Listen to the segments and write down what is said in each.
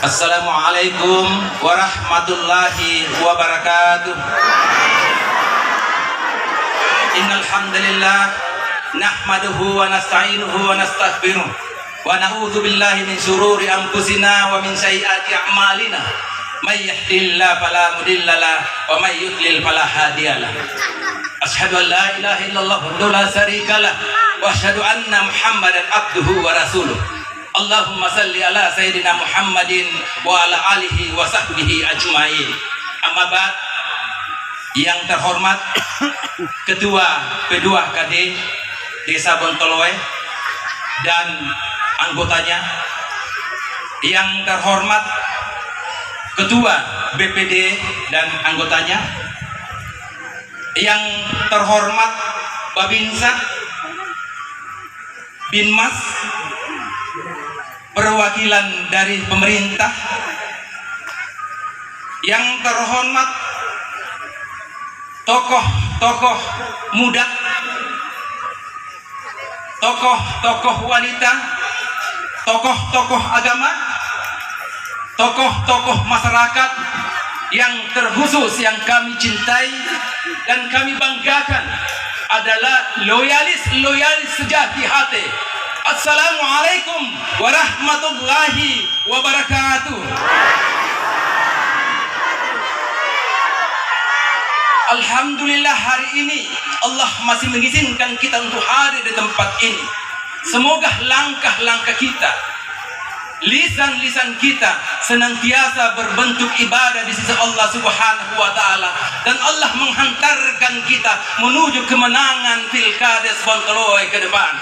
Assalamualaikum warahmatullahi wabarakatuh. Innal hamdalillah nahmaduhu wa nasta'inuhu wa nastaghfiruh wa na'udzu billahi min shururi anfusina wa min sayyiati a'malina. May yahdihillahu fala mudhillalah wa may yudlil fala hadiyalah. Asyhadu an la ilaha illallah wahdahu la syarikalah wa asyhadu anna Muhammadan abduhu wa rasuluh. Allahumma salli ala sayyidina Muhammadin wa ala alihi wa sahbihi ajma'in. Amma ba'd. Yang terhormat Ketua P2KD Desa Bontoloe dan anggotanya, yang terhormat Ketua BPD dan anggotanya, yang terhormat Babinsa, Binmas, perwakilan dari pemerintah, yang terhormat tokoh-tokoh muda, tokoh-tokoh wanita, tokoh-tokoh agama, tokoh-tokoh masyarakat yang terkhusus yang kami cintai dan kami banggakan adalah loyalis sejati hati. Assalamualaikum warahmatullahi wabarakatuh. Alhamdulillah, hari ini Allah masih mengizinkan kita untuk hadir di tempat ini. Semoga langkah-langkah kita, lisan-lisan kita senantiasa berbentuk ibadah di sisi Allah Subhanahu wa taala, dan Allah menghantarkan kita menuju kemenangan Pilkades Bontoloe ke depan.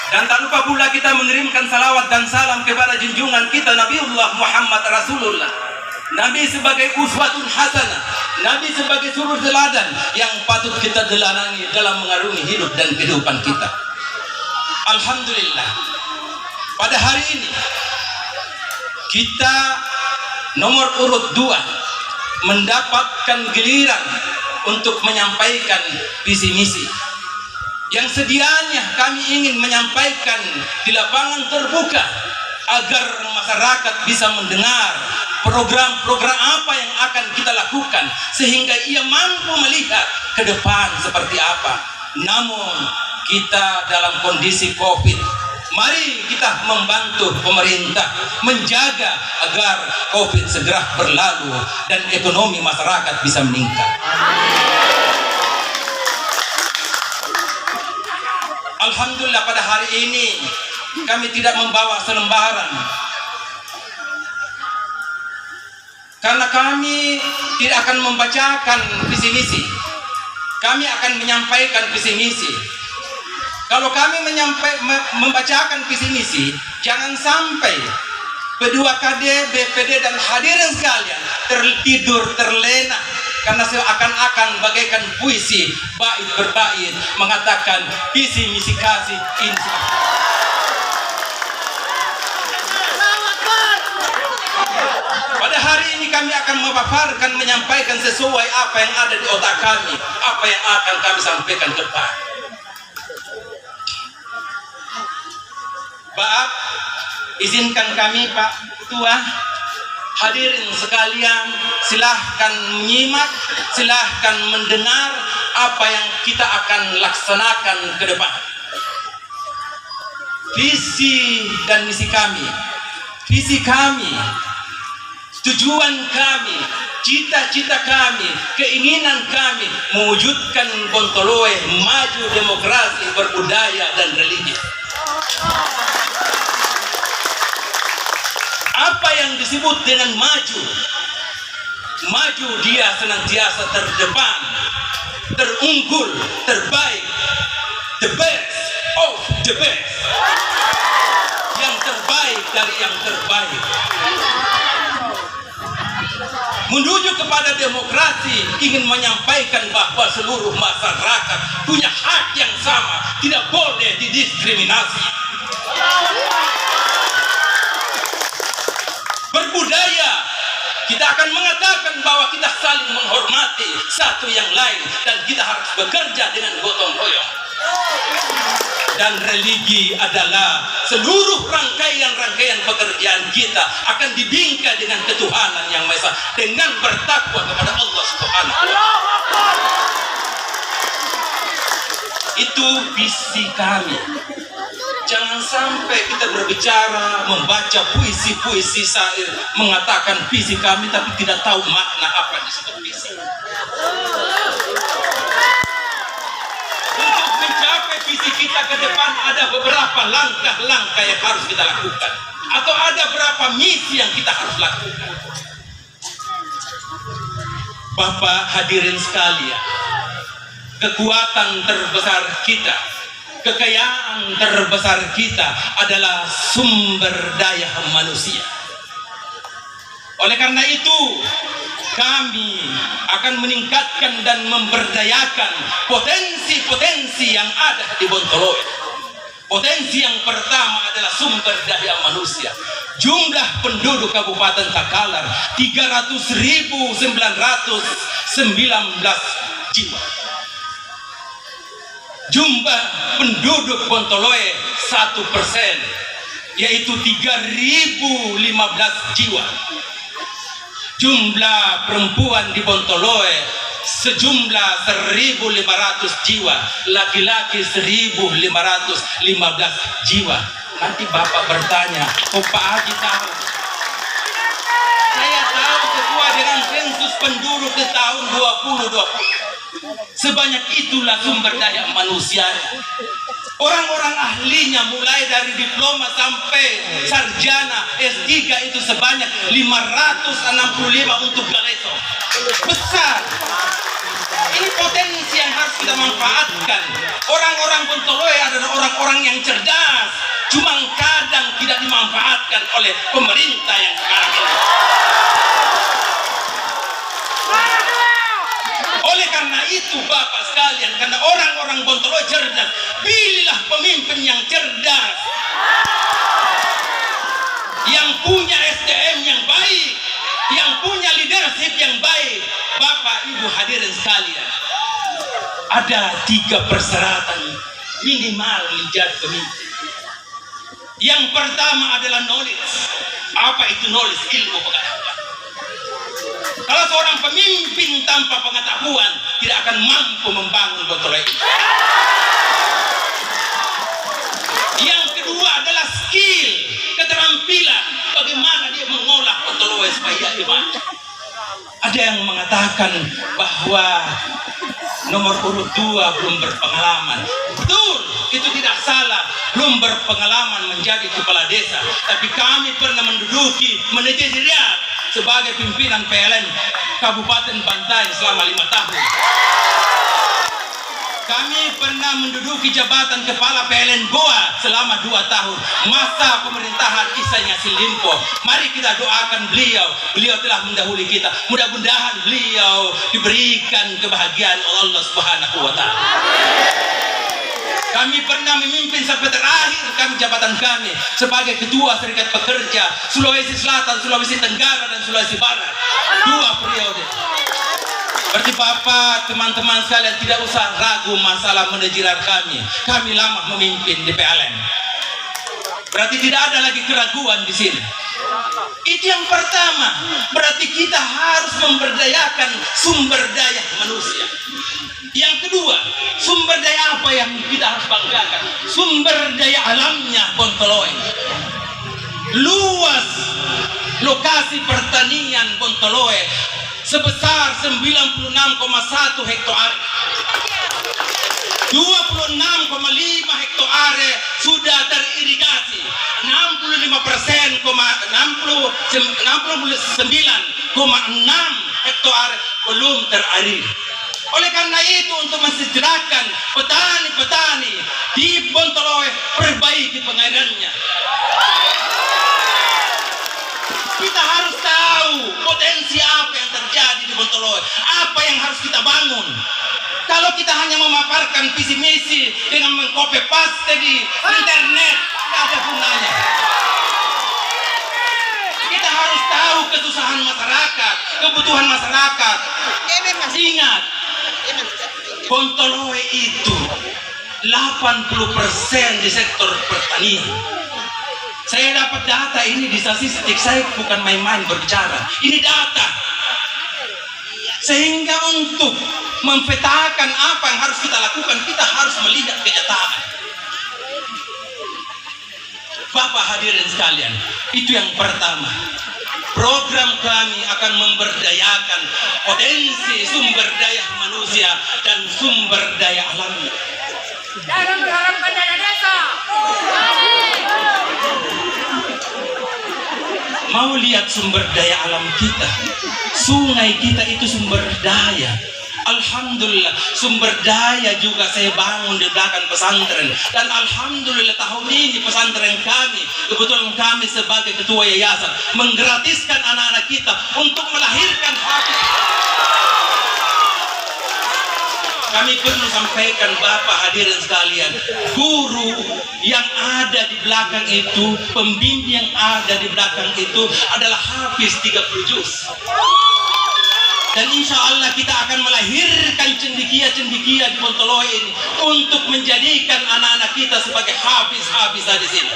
Dan tak lupa pula kita mengirimkan salawat dan salam kepada junjungan kita Nabiullah Muhammad Rasulullah. Nabi sebagai uswatun hasanah, Nabi sebagai suri teladan yang patut kita teladani dalam mengarungi hidup dan kehidupan kita. Alhamdulillah, pada hari ini kita nomor urut 2 mendapatkan giliran untuk menyampaikan visi misi yang sedianya kami ingin menyampaikan di lapangan terbuka agar masyarakat bisa mendengar program-program apa yang akan kita lakukan sehingga ia mampu melihat ke depan seperti apa. Namun kita dalam kondisi Covid, mari kita membantu pemerintah menjaga agar Covid segera berlalu dan ekonomi masyarakat bisa meningkat. Alhamdulillah, pada hari ini kami tidak membawa selembaran karena kami tidak akan membacakan visi misi. Kami akan menyampaikan visi misi. Kalau kami membacakan visi misi, jangan sampai P2KD, BPD dan hadirin sekalian tertidur, terlena, karena seakan-akan bagaikan puisi bait berbait mengatakan visi misi kasih insya. Pada hari ini kami akan memaparkan, menyampaikan sesuai apa yang ada di otak kami, apa yang akan kami sampaikan ke depan. Maaf, izinkan kami Pak Ketua, hadirin sekalian, silahkan menyimak, silahkan mendengar apa yang kita akan laksanakan ke depan. Visi dan misi kami, visi kami, tujuan kami, cita-cita kami, keinginan kami mewujudkan Bontoloe maju, demokrasi, berbudaya dan religi. Apa yang disebut dengan maju? Maju dia senantiasa terdepan, terunggul, terbaik, the best of the best, yang terbaik dari yang terbaik. Menuju kepada demokrasi, ingin menyampaikan bahwa seluruh masyarakat punya hak yang sama, tidak boleh didiskriminasi. Berbudaya, kita akan mengatakan bahwa kita saling menghormati satu yang lain dan kita harus bekerja dengan gotong royong. Dan religi adalah seluruh rangkaian-rangkaian pekerjaan kita akan dibingkai dengan ketuhanan yang Maha Esa, dengan bertakwa kepada Allah Subhanahu wa Ta'ala. Itu visi kami. Jangan sampai kita berbicara, membaca puisi-puisi syair, mengatakan visi kami, tapi tidak tahu makna apa disebut visi. Untuk mencapai visi kita ke depan, ada beberapa langkah-langkah yang harus kita lakukan, atau ada beberapa misi yang kita harus lakukan. Bapak hadirin sekalian, kekuatan terbesar kita, kekayaan terbesar kita adalah sumber daya manusia. Oleh karena itu, kami akan meningkatkan dan memberdayakan potensi-potensi yang ada di Bontoloe. Potensi yang pertama adalah sumber daya manusia. Jumlah penduduk Kabupaten Takalar 300.919 jiwa. Jumlah penduduk Bontoloe 1%, yaitu 3.015 jiwa. Jumlah perempuan di Bontoloe sejumlah 1.500 jiwa, laki-laki 1.515 jiwa. Nanti Bapak bertanya, oh Pak Haji tahu? Saya tahu sesuai dengan sensus penduduk di tahun 2020. Sebanyak itulah sumber daya manusia. Orang-orang ahlinya mulai dari diploma sampai sarjana S3 itu sebanyak 565 untuk Galeso. Besar. Ini potensi yang harus kita manfaatkan. Orang-orang Bontoloe adalah orang-orang yang cerdas, cuma kadang tidak dimanfaatkan oleh pemerintah yang sekarang ini. Oleh karena itu Bapak sekalian, karena orang-orang Bontoloe cerdas, pilihlah pemimpin yang cerdas, yang punya SDM yang baik, yang punya leadership yang baik. Bapak Ibu hadirin sekalian, ada 3 persyaratan minimal menjadi pemimpin. Yang pertama adalah knowledge. Apa itu knowledge? Ilmu pengetahuan. Kalau seorang pemimpin tanpa pengetahuan, tidak akan mampu membangun Bontoloe ini. Yang kedua adalah skill, keterampilan, bagaimana dia mengolah Bontoloe supaya dia maju. Ada yang mengatakan bahwa nomor urut 2 belum berpengalaman. Betul, itu tidak salah, belum berpengalaman menjadi kepala desa. Tapi kami pernah menduduki manajerial sebagai pimpinan PLN Kabupaten Bantaeng selama 5 tahun. Kami pernah menduduki jabatan kepala PLN Goa selama 2 tahun. Masa pemerintahan Isa Nyasil Limpo. Mari kita doakan beliau. Beliau telah mendahului kita. Mudah-mudahan beliau diberikan kebahagiaan oleh Allah Subhanahu wa Ta'ala. Kami pernah memimpin sampai terakhir jabatan kami sebagai Ketua Serikat Pekerja Sulawesi Selatan, Sulawesi Tenggara, dan Sulawesi Barat. 2 periode. Berarti Bapak, teman-teman sekalian tidak usah ragu masalah manajerial kami. Kami lama memimpin di PLN. Berarti tidak ada lagi keraguan di sini. Itu yang pertama. Berarti kita harus memberdayakan sumber daya manusia. Yang kedua, sumber daya apa yang kita harus banggakan? Sumber daya alamnya Bontoloe. Luas lokasi pertanian Bontoloe sebesar 96,1 hektare. 26,5 hektare sudah teririgasi. 69,6 hektare belum terair. Oleh karena itu, untuk mensejahterakan petani-petani di Bontoloe, perbaiki pengairannya. Kita harus tahu potensi apa yang terjadi di Bontoloe, apa yang harus kita bangun. Kalau kita hanya memaparkan visi misi dengan mengcopy paste di internet, tidak ada gunanya. Kita harus tahu kesusahan masyarakat, kebutuhan masyarakat. Ingat, Bontoloe itu 80% di sektor pertanian. Saya dapat data ini di statistik, saya bukan main-main berbicara. Ini data. Sehingga untuk memetakan apa yang harus kita lakukan, kita harus melihat kenyataan. Bapak hadirin sekalian, itu yang pertama. Program kami akan memberdayakan potensi sumber daya manusia dan sumber daya alamnya. Dalam mengharapkan dana desa. Mau lihat sumber daya alam kita, sungai kita itu sumber daya. Alhamdulillah, sumber daya juga saya bangun di belakang pesantren. Dan alhamdulillah tahun ini pesantren kami, kebetulan kami sebagai ketua yayasan, menggratiskan anak-anak kita untuk melahirkan hafiz. Kami perlu sampaikan Bapak hadirin sekalian, guru yang ada di belakang itu, pembimbing yang ada di belakang itu adalah hafiz 30 juz. Dan insya Allah kita akan melahirkan cendekia-cendekia di Bontoloy ini untuk menjadikan anak-anak kita sebagai hafiz-hafiz di sini.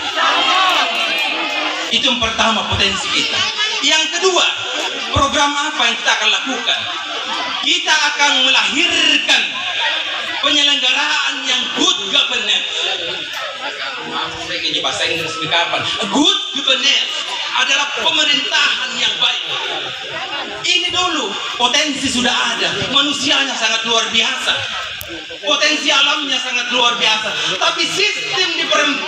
Itu yang pertama, potensi kita. Yang kedua, program apa yang kita akan lakukan? Kita akan melahirkan penyelenggaraan yang good governance. Saya ingin bahasa Inggris kapan? Good governance adalah pemerintahan yang baik. Ini dulu potensi sudah ada, manusianya sangat luar biasa, potensi alamnya sangat luar biasa, tapi sistem di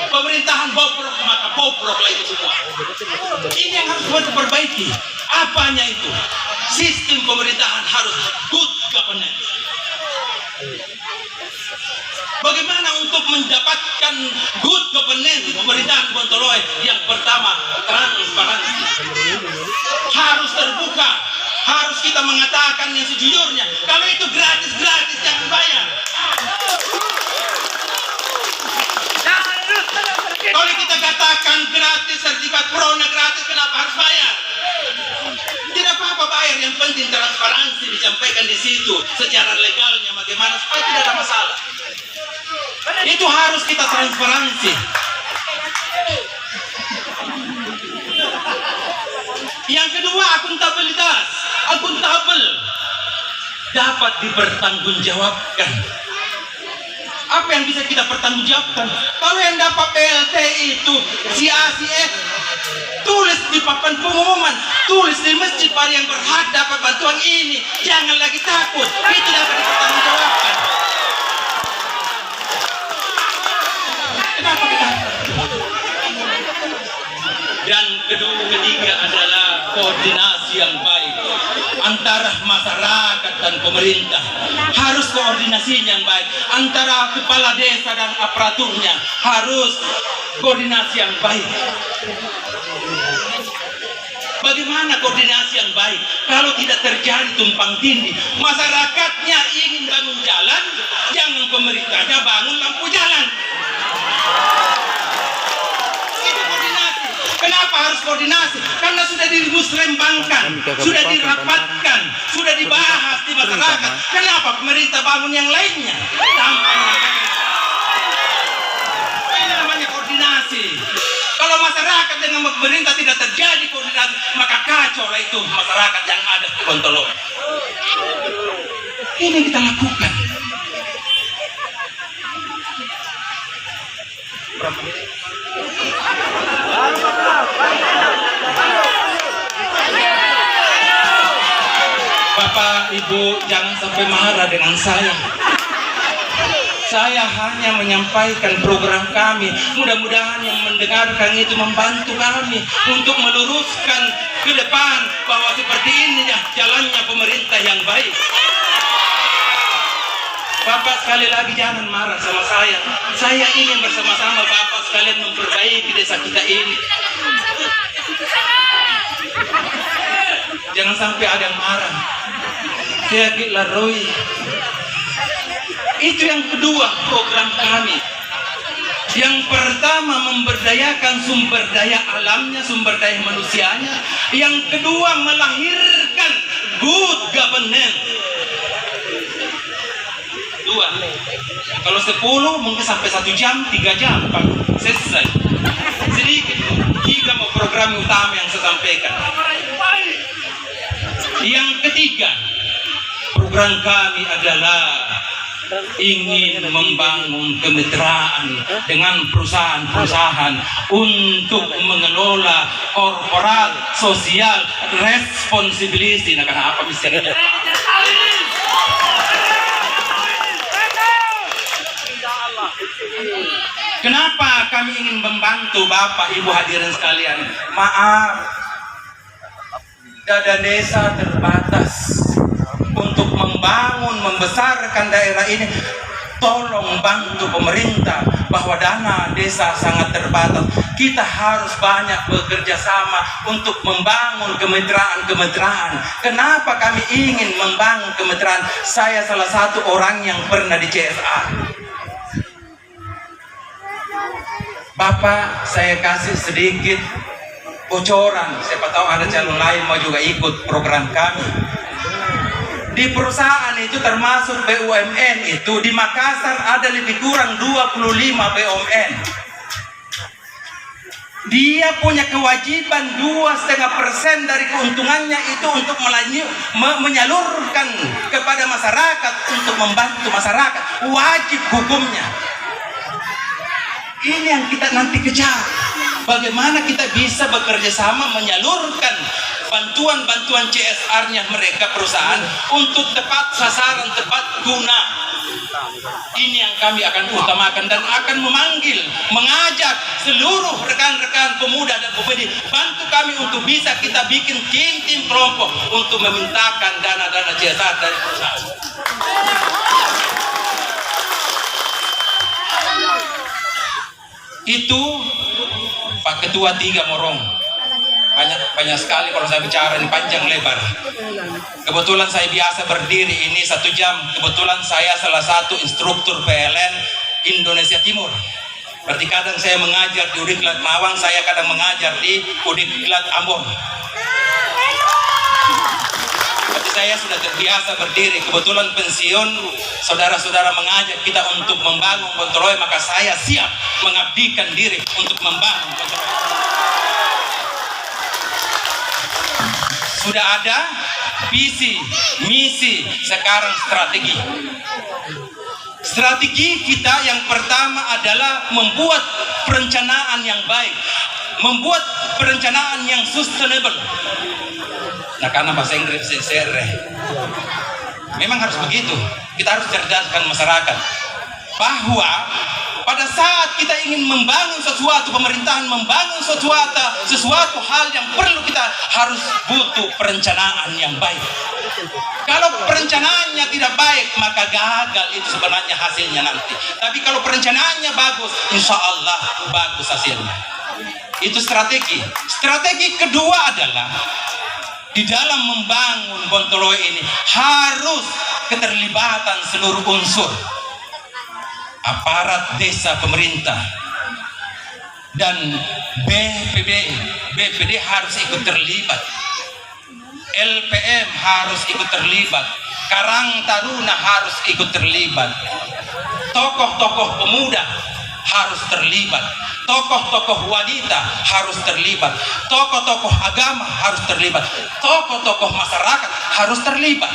pemerintahan bobrok, maka bobrok lah itu semua. Ini yang harus kita perbaiki. Apanya itu? Sistem pemerintahan harus good governance. Bagaimana untuk mendapatkan good governance pemerintahan Bontoloy? Yang pertama, transparansi. Harus terbuka. Harus kita mengatakan yang sejujurnya. Kalau itu gratis-gratis, jangan bayar. Kalau kita katakan gratis, sertifikat Prona gratis, kenapa harus bayar? Tidak apa-apa bayar, yang penting transparansi disampaikan di situ secara legalnya bagaimana supaya tidak ada masalah. Itu harus kita transparansi. Yang kedua, akuntabilitas. Akuntabel dapat dipertanggungjawabkan. Apa yang bisa kita pertanggungjawabkan? Kalau yang dapat BLT itu si A, si F, tulis di papan pengumuman, tulis di masjid para yang berhak dapat bantuan ini. Jangan lagi takut, itu dapat dipertanggungjawabkan. Kenapa kita? Dan ketiga adalah koordinasi yang baik antara masyarakat dan pemerintah. Harus koordinasi yang baik antara kepala desa dan aparaturnya, harus koordinasi yang baik. Bagaimana koordinasi yang baik? Kalau tidak terjadi tumpang tindih, masyarakatnya ingin bangun jalan, jangan pemerintahnya bangun lampu jalan. Itu koordinasi. Kenapa harus koordinasi? Karena sudah dimusrembangkan, sudah dirapatkan, sudah dibahas di masyarakat. Kenapa pemerintah bangun yang lainnya? Ini namanya koordinasi. Kalau masyarakat dengan pemerintah tidak terjadi koordinasi, maka kacau lah itu masyarakat yang ada di Bontoloy. Ini kita lakukan. Bapak, Ibu, jangan sampai marah dengan saya. Saya hanya menyampaikan program kami. Mudah-mudahan yang mendengarkan itu membantu kami untuk meluruskan ke depan bahwa seperti ini ya jalannya pemerintah yang baik. Bapak, sekali lagi jangan marah sama saya. Saya ingin bersama-sama Bapak sekalian memperbaiki desa kita ini. Jangan sampai ada yang marah. Kayak Roy. Itu yang kedua program kami. Yang pertama memberdayakan sumber daya alamnya, sumber daya manusianya. Yang kedua melahirkan good governance. Dua. Kalau 10 mungkin sampai 1 jam, 3 jam Pak, selesai. Sedikit 3 mau program utama yang saya sampaikan. Yang ketiga, program kami adalah ingin membangun kemitraan dengan perusahaan-perusahaan untuk mengelola corporate social responsibility. Nah, karena apa misalnya? Kenapa kami ingin membantu Bapak Ibu hadirin sekalian? Maaf, dana desa terbatas. Untuk membangun, membesarkan daerah ini, tolong bantu pemerintah, bahwa dana desa sangat terbatas. Kita harus banyak bekerja sama untuk membangun kemitraan-kemitraan. Kenapa kami ingin membangun kemitraan? Saya salah satu orang yang pernah di CSR. Bapak, saya kasih sedikit bocoran, siapa tahu ada calon lain mau juga ikut program kami. Di perusahaan itu termasuk BUMN itu di Makassar ada lebih kurang 25 BUMN. Dia punya kewajiban 2,5% dari keuntungannya itu untuk menyalurkan kepada masyarakat, untuk membantu masyarakat. Wajib hukumnya. Ini yang kita nanti kejar. Bagaimana kita bisa bekerja sama menyalurkan bantuan-bantuan CSR-nya mereka perusahaan untuk tepat sasaran, tepat guna. Ini yang kami akan utamakan dan akan mengajak seluruh rekan-rekan pemuda dan pemudi, bantu kami untuk bisa kita bikin tim-tim kelompok untuk memintakan dana-dana CSR dari perusahaan. Itu Pak Ketua 3 Morong. Banyak sekali kalau saya bicara, ini panjang lebar. Kebetulan saya biasa berdiri ini 1 jam. Kebetulan saya salah satu instruktur PLN Indonesia Timur. Berarti kadang saya mengajar di Udiklat Mawang, saya kadang mengajar di Udiklat Ambon. Berarti saya sudah terbiasa berdiri. Kebetulan pensiun, saudara-saudara mengajak kita untuk membangun Bontoloy, maka saya siap mengabdikan diri untuk membangun Bontoloy. Sudah ada visi, misi, sekarang strategi. Strategi kita yang pertama adalah membuat perencanaan yang baik, membuat perencanaan yang sustainable. Nah, karena bahasa Inggris CSR, memang harus begitu. Kita harus cerdaskan masyarakat bahwa pada saat kita ingin membangun sesuatu, pemerintahan membangun sesuatu hal yang perlu, kita harus butuh perencanaan yang baik. Kalau perencanaannya tidak baik, maka gagal itu sebenarnya hasilnya nanti. Tapi kalau perencanaannya bagus, insya Allah bagus hasilnya. Itu strategi. Strategi kedua adalah di dalam membangun Bontoloy ini harus keterlibatan seluruh unsur. Aparat desa, pemerintah, dan BPD harus ikut terlibat. LPM harus ikut terlibat. Karang Taruna harus ikut terlibat. Tokoh-tokoh pemuda harus terlibat. Tokoh-tokoh wanita harus terlibat. Tokoh-tokoh agama harus terlibat. Tokoh-tokoh masyarakat harus terlibat.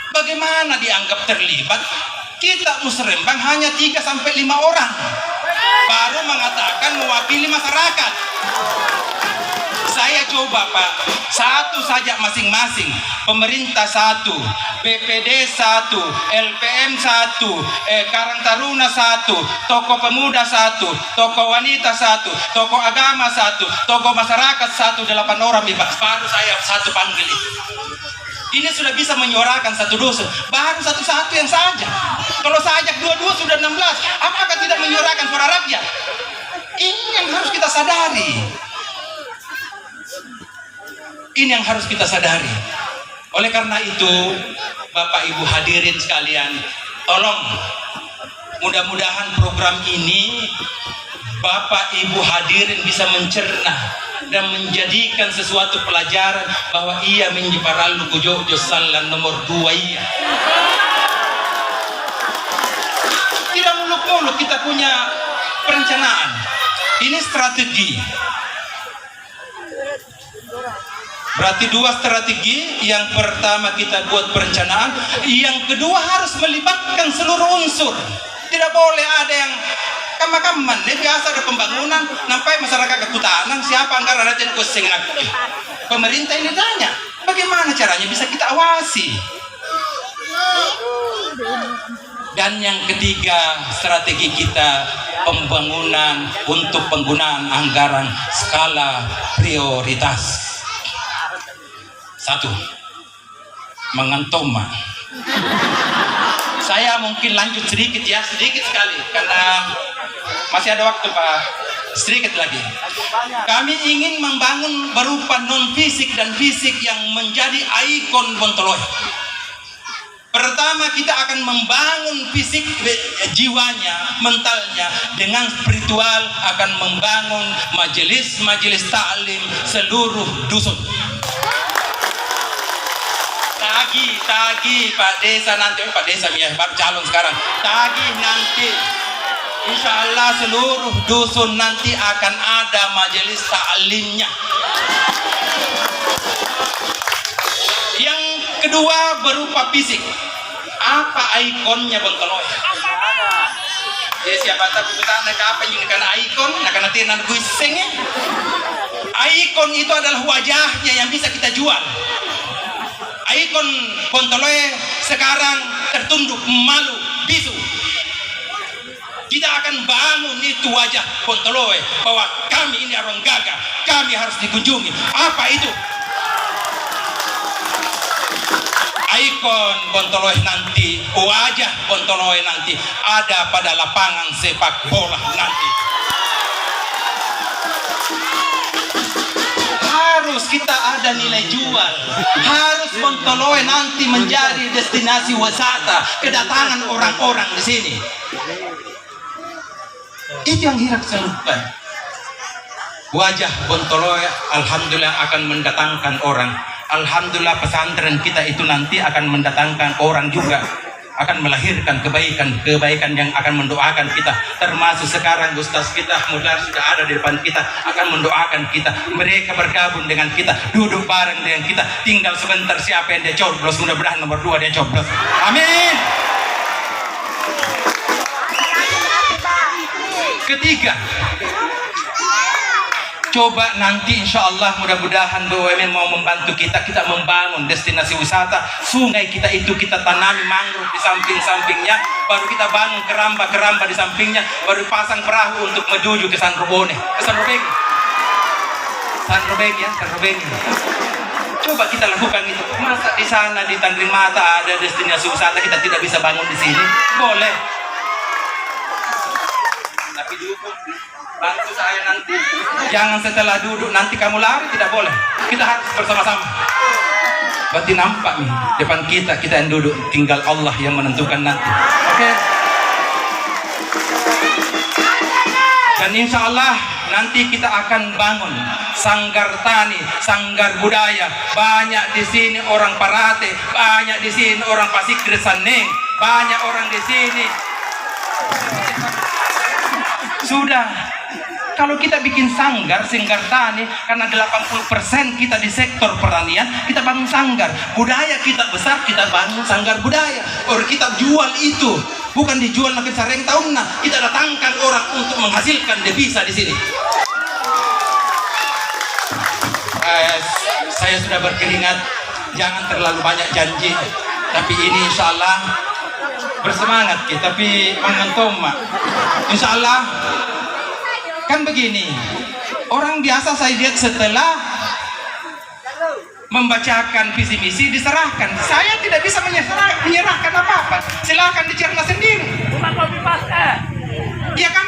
Bagaimana dianggap terlibat? Kita Musrembang hanya 3-5 orang baru mengatakan mewakili masyarakat. Saya coba Pak, satu saja masing-masing. Pemerintah 1, BPD 1, LPM 1, Karang Taruna 1, tokoh pemuda 1, tokoh wanita 1, tokoh agama 1, tokoh masyarakat 1, 8 orang Pak. Baru saya satu panggil itu. Ini sudah bisa menyuarakan satu dusun. Baru satu-satu yang saja. Kalau sajak dua-dua sudah 16. Apakah tidak menyuarakan suara rakyat? Ini yang harus kita sadari. Ini yang harus kita sadari. Oleh karena itu, Bapak Ibu hadirin sekalian, tolong mudah-mudahan program ini Bapak Ibu hadirin bisa mencerna dan menjadikan sesuatu pelajaran bahwa ia menyebarkan Jojo Salan nomor 2 iya. punya perencanaan. Ini strategi. Berarti dua strategi. Yang pertama kita buat perencanaan, yang kedua harus melibatkan seluruh unsur. Tidak boleh ada yang kama-kaman. Ini biasa ada pembangunan, nampai masyarakat kekutanan, siapa anggaran rakyat kusing. Pemerintah ini tanya, bagaimana caranya bisa kita awasi? Dan yang ketiga, strategi kita pembangunan untuk penggunaan anggaran skala prioritas. Satu, mengantoma. Saya mungkin lanjut sedikit ya, sedikit sekali karena masih ada waktu Pak. Sedikit lagi. Kami ingin membangun berupa non fisik dan fisik yang menjadi ikon Bontoloy. Pertama kita akan membangun fisik jiwanya, mentalnya. Dengan spiritual akan membangun majelis-majelis taklim seluruh dusun. Tagi Pak Desa nanti, Pak Desa ya, baru calon sekarang. Tagi nanti, insya Allah seluruh dusun nanti akan ada majelis taklimnya. Yang kedua berupa fisik. Apa ikonnya Bontoloy? Ya siapa tahu kita nak apa yang kan ikon, nak kena tenan kuisengnya. Ikon itu adalah wajahnya yang bisa kita jual. Ikon Bontoloy sekarang tertunduk, malu, bisu. Kita akan bangun itu wajah Bontoloy bahwa kami ini orang gagah, kami harus dikunjungi. Apa itu? Ikon Bontoloy nanti, wajah Bontoloy nanti ada pada lapangan sepak bola nanti. Harus kita ada nilai jual. Harus Bontoloy nanti menjadi destinasi wisata, kedatangan orang-orang di sini. Itu yang hirap seluruhkan. Wajah Bontoloy alhamdulillah akan mendatangkan orang. Alhamdulillah pesantren kita itu nanti akan mendatangkan orang juga, akan melahirkan kebaikan yang akan mendoakan kita. Termasuk sekarang Ustaz kita Mudar sudah ada di depan kita, akan mendoakan kita. Mereka bergabung dengan kita, duduk bareng dengan kita. Tinggal sebentar siapa yang dia coblos, mudah-mudahan nomor 2 dia coblos. Amin. Ketiga, coba nanti insya Allah mudah-mudahan BUMN mau membantu kita membangun destinasi wisata. Sungai kita itu kita tanami mangrove di samping-sampingnya, baru kita bangun keramba-keramba di sampingnya, baru pasang perahu untuk menuju ke San Robone, ke San Robeng ya, San Robeng. Coba kita lakukan itu. Masa di sana di Tandring Mata ada destinasi wisata kita tidak bisa bangun di sini? Boleh. Tapi dukung, bantu saya nanti. Jangan setelah duduk nanti kamu lari, tidak boleh. Kita harus bersama-sama. Berarti nampak nih depan kita yang duduk, tinggal Allah yang menentukan nanti. Oke. Dan insya Allah nanti kita akan bangun sanggar tani, sanggar budaya. Banyak di sini orang Parate, banyak di sini orang Pasikri Saneng, banyak orang di sini. Sudah, kalau kita bikin sanggar tani, karena 80% kita di sektor pertanian, kita bangun sanggar. Budaya kita besar, kita bangun sanggar budaya. Or kita jual itu, bukan dijual makin sareng tahunna. Kita datangkan orang untuk menghasilkan devisa di sini. Saya sudah berkeringat, jangan terlalu banyak janji. Tapi ini insya Allah bersemangat kita, tapi mengantoma. Insya Allah kan begini, orang biasa saya lihat setelah membacakan visi misi diserahkan. Saya tidak bisa menyerahkan apa-apa. Silahkan dicerna sendiri. Ya kan,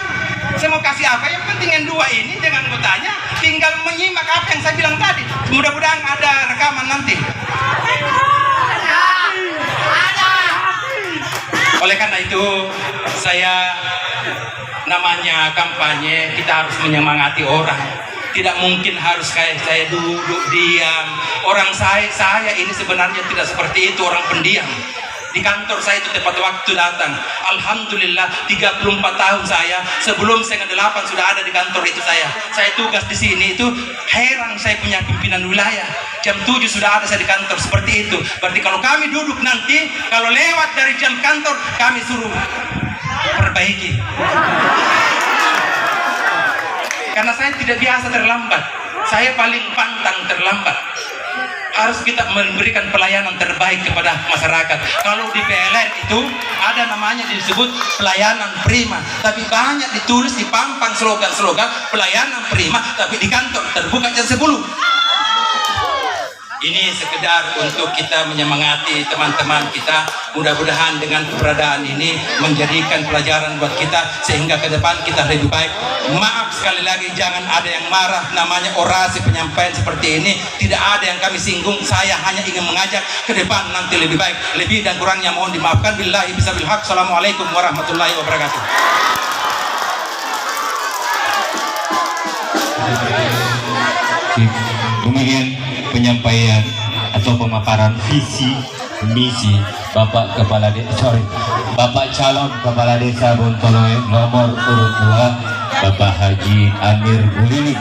saya mau kasih apa? Yang penting yang dua ini dengan anggotanya tinggal menyimak apa yang saya bilang tadi. Mudah-mudahan ada rekaman nanti. Oleh karena itu saya, namanya kampanye, kita harus menyemangati orang. Tidak mungkin harus kayak saya duduk diam. Orang saya ini sebenarnya tidak seperti itu, orang pendiam. di kantor saya itu tepat waktu datang. Alhamdulillah 34 tahun saya, sebelum setengah 8 sudah ada di kantor itu saya. Saya tugas di sini itu, heran saya punya pimpinan wilayah. Jam 7 sudah ada saya di kantor, seperti itu. Berarti kalau kami duduk nanti, kalau lewat dari jam kantor, kami suruh perbaiki. Karena saya tidak biasa terlambat. Saya paling pantang terlambat. Harus kita memberikan pelayanan terbaik kepada masyarakat. Kalau di PLN itu ada namanya disebut pelayanan prima, tapi banyak ditulis di pampang slogan-slogan pelayanan prima, tapi di kantor terbuka jam 10. Ini sekedar untuk kita menyemangati teman-teman kita. Mudah-mudahan dengan keberadaan ini menjadikan pelajaran buat kita sehingga ke depan kita lebih baik. Maaf sekali lagi, jangan ada yang marah. Namanya orasi penyampaian seperti ini tidak ada yang kami singgung. Saya hanya ingin mengajak ke depan nanti lebih baik. Lebih dan kurangnya mohon dimaafkan. Billahi bisabil haq. Assalamualaikum warahmatullahi wabarakatuh. Kemudian penyampaian atau pemaparan visi misi Bapak calon Kepala Desa Bontoloe nomor urut 2 Bapak Haji Amir Bulili.